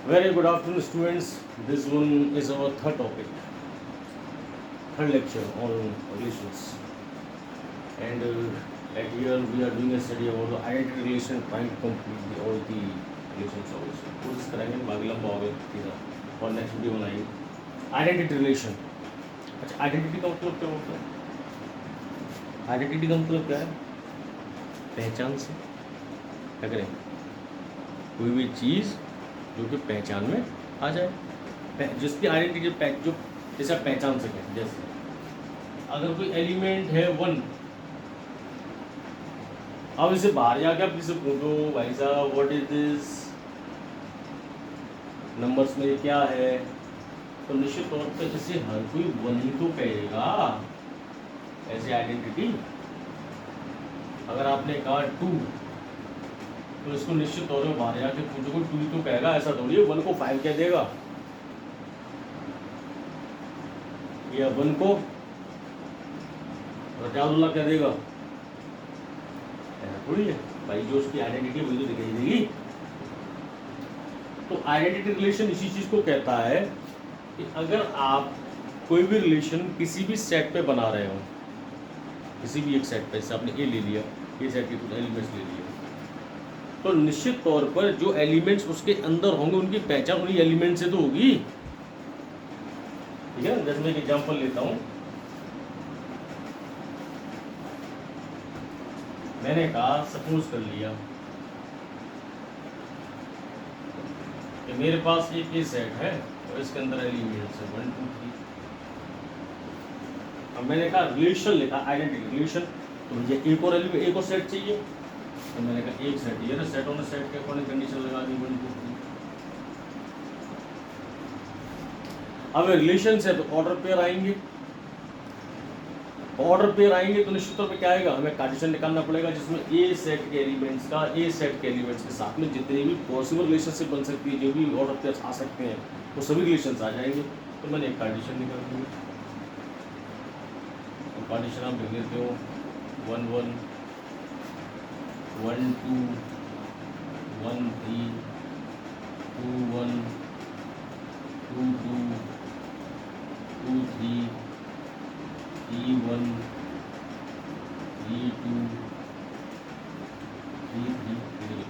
Very good afternoon, students. This one is our third topic, third lecture on relations. And at here we are doing a study about the identity relation, trying to complete all the relations also. कोशिश करेंगे बाकी लंबा हो गया सीधा और next video बनाएंगे identity relation. अच्छा, आइडेंटिटी का मतलब क्या होता है? आइडेंटिटी का मतलब क्या है? पहचान से क्या करें? कोई भी चीज़ जो कि पहचान में आ जाए, जिसकी आइडेंटिटी जो जैसे आप पहचान सकें। जैसे अगर कोई एलिमेंट है 1, अब इसे बाहर जाके आप किसी पूछो भाई साहब व्हाट इज दिस, नंबर्स में ये क्या है, तो निश्चित तौर पर इसे हर कोई 1 ही तो कहेगा ऐसे आइडेंटिटी। अगर आपने कहा 2 तो इसको निश्चित तौर पर बाहर जाके पूछो कोई 2 तो कहेगा, ऐसा थोड़ी है 1 को 5 कह देगा या 1 को रजाउल्लाह कह देगा, ऐसा थोड़ी है भाई। जो उसकी आइडेंटिटी वही तो दिखाई देगी। तो आइडेंटिटी रिलेशन इसी चीज को कहता है कि अगर आप कोई भी रिलेशन किसी भी सेट पे बना रहे हो, किसी भी एक सेट पे, जैसे आपने ए ले लिया, ये सेट के कुछ एलिमेंट्स ले लिए, तो निश्चित तौर पर जो एलिमेंट्स उसके अंदर होंगे उनकी पहचान उन्हीं एलिमेंट से तो होगी, ठीक है। जैसे मैं एक एग्जांपल लेता हूं, मैंने कहा सपोज कर लिया कि मेरे पास एक ये सेट है और इसके अंदर एलिमेंट्स है 1 2 3। अब मैंने कहा रिलेशन लिखा, आइडेंटिटी रिलेशन, तो मुझे एक और एलिमेंट, एक और सेट चाहिए, तो मैंने कहा एक सेट, ये ना सेट ऑन सेट के अकॉर्डिंग कंडीशन लगा दी 1 2 3। अब रिलेशन से तो ऑर्डर पेयर आएंगे, ऑर्डर पेयर आएंगे तो निश्चित तौर पे क्या आएगा, हमें कार्टेशियन निकालना पड़ेगा जिसमें ए सेट के एलिमेंट्स का ए सेट के एलिमेंट्स के साथ में जितने भी पॉसिबल रिलेशनशिप बन सकती है, जो भी ऑर्डर पेयर्स आ सकते हैं, वो सभी रिलेशंस आ जाएंगे। तो मैंने एक कार्टेशियन निकाल दिया, तो कार्टेशियन आप लिख लेते हो 1 1 1 2 1 3 2 1 2 2 2 3 E1 E2 E3।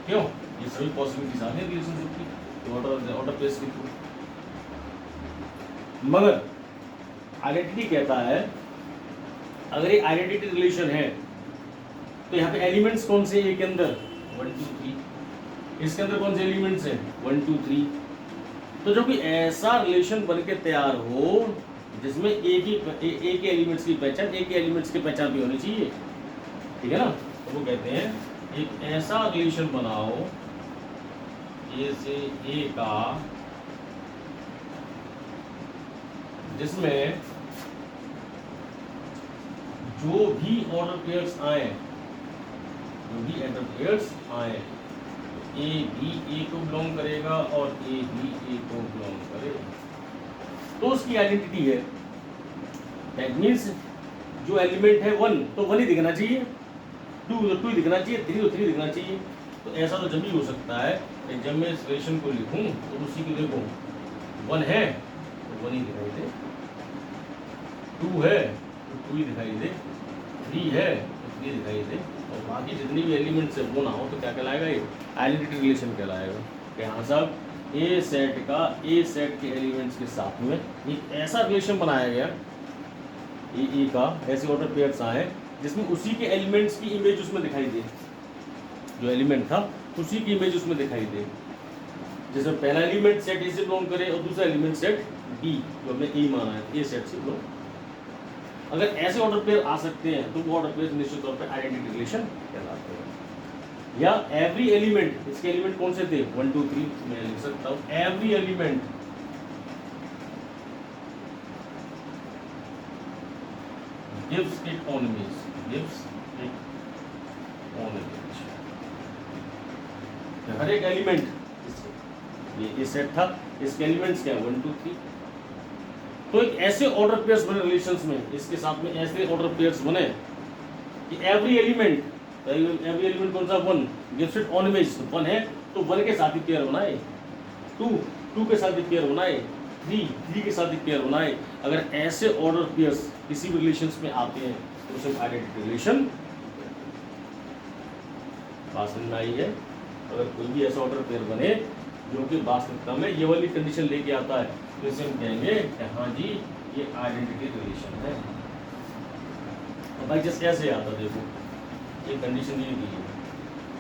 क्यों? ये सभी पॉसिबिलिटीज आ गई रिलेशनशिप की, तो ऑर्डर प्लेस के थ्रू। मगर आइडेंटिटी कहता है अगर ये आइडेंटिटी रिलेशन है तो यहाँ पे एलिमेंट्स कौन से हैं? ए के अंदर 1 2 3, इसके अंदर कौन से एलिमेंट्स हैं 1 2 3। तो जब कोई ऐसा रिलेशन बन के तैयार हो जिसमें ए के एलिमेंट्स की पहचान, ए के एलिमेंट्स की पहचान भी होनी चाहिए, ठीक है ना। तो वो कहते हैं एक ऐसा रिलेशन बनाओ ए से ए का जिसमें जो भी ऑर्डर पेयर्स आए, जो भी ऑर्डर पेयर्स आए, ए भी ए को बिलोंग करेगा और ए भी ए को बिलोंग करेगा, तो उसकी आइडेंटिटी है। दैट मीन्स जो एलिमेंट है 1 तो 1 ही दिखना चाहिए, 2 तो 2 ही दिखना चाहिए, 3 तो 3 दिखना चाहिए। तो ऐसा तो जब भी हो सकता है कि जब मैं इस रिलेशन को लिखूं तो उसी को देखो 1 है तो 1 ही दिखाई दे, 2 है तो 2 ही दिखाई दे, 3 है तो 3 दिखाई दे, और बाकी जितनी भी एलिमेंट्स है वो ना हो तो क्या कहलाएगा, ये आइडेंटिटी रिलेशन कहलाएगा। कि हाँ साहब ए सेट का ए सेट के एलिमेंट्स के साथ में एक ऐसा रिलेशन बनाया गया ए का, ऐसे ऑर्डर पेयर्स आए जिसमें उसी के एलिमेंट्स की इमेज उसमें दिखाई दे, जो एलिमेंट था उसी की इमेज उसमें दिखाई दे। जैसे पहला एलिमेंट सेट ए से बिलोंग करे और दूसरा एलिमेंट सेट बी, जो हमने ए माना है, ए सेट से बिलोंग। अगर ऐसे ऑर्डर पेयर आ सकते हैं तो वो ऑर्डर पेयर निश्चित तौर पर आइडेंटिटी रिलेशन कहलाते हैं। या एवरी एलिमेंट, इसके एलिमेंट कौन से थे 1 2 3, मैं लिख सकता हूँ every element gives it own image, gives it own image। हर एक एलिमेंट, ये सेट था, इसके एलिमेंट्स क्या 1 2 3। तो एक ऐसे ऑर्डर पेयर्स बने रिलेशंस में, इसके साथ में ऐसे ऑर्डर पेयर्स बने कि एवरी एलिमेंट, एवरी एलिमेंट कौन सा 1 गिव्स इट ओन इमेज, 1 है तो 1 के साथ ही पेयर बनाए। टू के साथ भी पेयर होना है, थ्री के साथ भी पेयर होना है। अगर ऐसे ऑर्डर पेयर्स किसी भी रिलेशंस में आते हैं तो उसे आइडेंटिटी रिलेशन बात समझ में आई है। अगर कोई भी ऐसा ऑर्डर पेयर बने जो कि वास्तविकता में ये वाली कंडीशन लेके आता है तो इसे हम कहेंगे कि हाँ जी ये आइडेंटिटी रिलेशन है। और भाई जैसे कैसे आता देखो, ये कंडीशन ये दी है,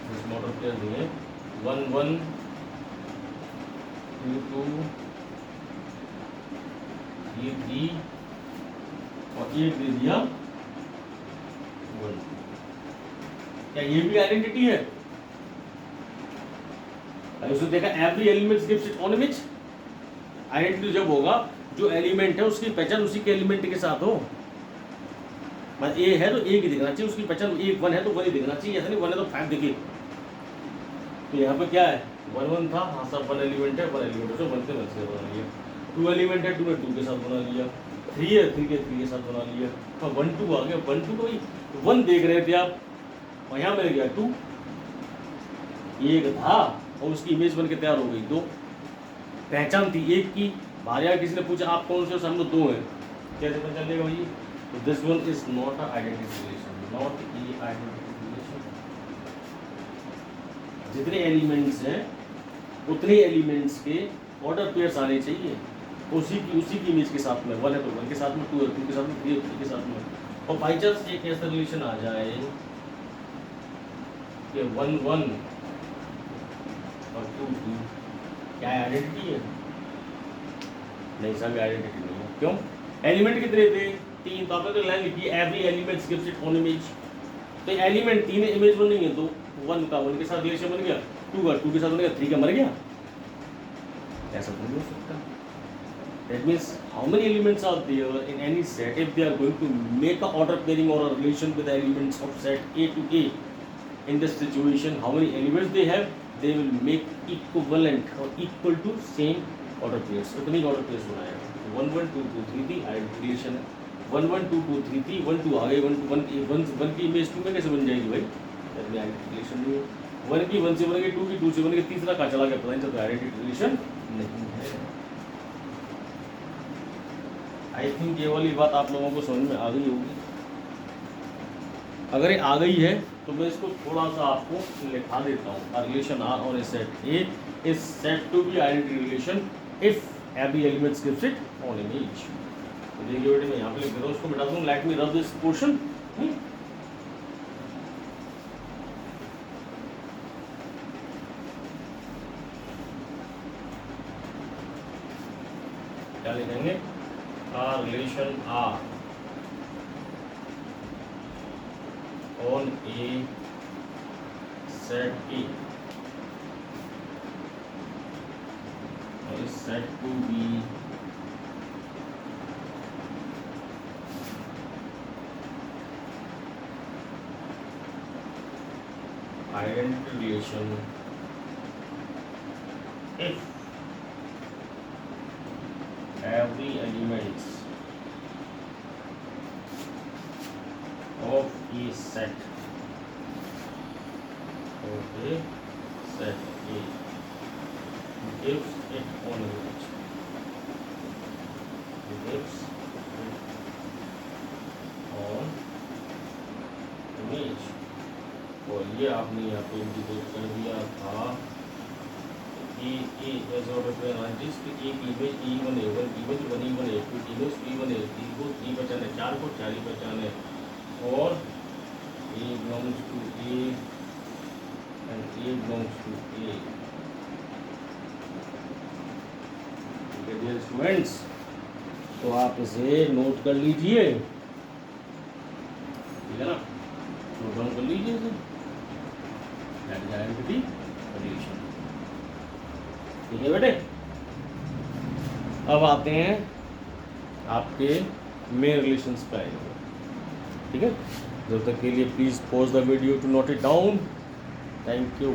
जिसमें ऑर्डर पेयर दिए 1 1 2 2 3 3 और एक दे दिया 1। क्या ये भी आइडेंटिटी है? उसने देखा every element gives it own image. Identity जब होगा जो एलिमेंट है उसकी पहचान उसी के एलिमेंट के साथ हो। मतलब ए है तो ए की दिखना चाहिए, उसकी पहचान एक 1 है तो 1 ही दिखना चाहिए, ऐसा नहीं 1 है तो 5 दिखे। तो यहाँ पे क्या है 1 1 था, हाँ सब 1 एलिमेंट है, 1 एलिमेंट है तो 1 से बना लिया। 2 एलिमेंट है 2 ने 2 के साथ बना लिया। 3 है 3 के साथ बना लिया। हाँ 1 2 आ गया, 1 2 तो 1 देख रहे थे आप और यहाँ मिल गया 2, एक था और उसकी इमेज बन के तैयार हो गई 2। पहचान थी एक की, बाहर आया किसी ने पूछा आप कौन से, हम लोग 2 हैं, कैसे पता चलेगा भाई? तो this one is not a identity relation, not a identity relation. जितने एलिमेंट्स हैं उतने एलिमेंट्स के ऑर्डर पेयर्स आने चाहिए उसी की इमेज के साथ में। 1 है तो 1 के साथ में, 2 है 2 के साथ में, 3 है 3 के साथ में। और बाई चांस एक ऐसा रिलेशन आ जाए कि 1 1 और 2 2, क्या आइडेंटिटी है? नहीं सब आइडेंटिटी नहीं है। क्यों? एलिमेंट कितने थे? 3। तो आपने तो लाइन लिखी every element gives it own image. तो एलिमेंट 3 इमेज बनेंगे तो 1 का 1 के साथ रिलेशन बन गया, 2 का 2 के साथ बन गया, 3 का मर गया। ऐसा तो नहीं हो सकता। That means how many elements are there in any set? If they are going to make a order pairing or a relation with the elements of set A to A, in this situation, how many elements they have? They will make equivalent or equal to same order pairs. उतनी order pairs बनाएगा। 1 1 2 2 3 3 identity relation है। 1 1 2 2 3 3 1 2 आ गई, 1 2 1 की image 2 में कैसे बन जाएगी भाई? आइडेंटिटी रिलेशन नहीं है। 1 की 1 से बन गई, 2 की 2 से बन गई, तीसरा कहाँ चला गया पता नहीं चलता, आइडेंटिटी रिलेशन नहीं है। आई थिंक ये वाली बात आप लोगों को समझ में आ गई होगी। अगर ये आ गई है तो मैं इसको थोड़ा सा आपको लिखा देता हूँ। रिलेशन आर और set A is set to be identity relation if every element gives it on image. तो देखिए बेटे मैं यहाँ पे लिख देता हूँ, उसको मिटा दूँ। Let me rub this portion. क्या लिखेंगे? relation R on a set A is said to be identity relation if every element of a set A gives it on image, gives it on image। और ये आपने यहाँ पे indicate कर दिया था कि ए एज ऑर्डर पे जिसकी एक image E1 A1 image 1 E1 A2 image E1 A3 को 3 पहचान है, 4 को 4 ही पहचान है, और A belongs to A and A belongs to A। Dear students, तो आप इसे नोट कर लीजिए, ठीक है ना? नोट डाउन कर लीजिए इसे। That is identity relation. ठीक है बेटे, अब आते हैं आपके मेन रिलेशंस पे आएंगे। ठीक है, जब तक के लिए please pause the video to note it down. Thank you.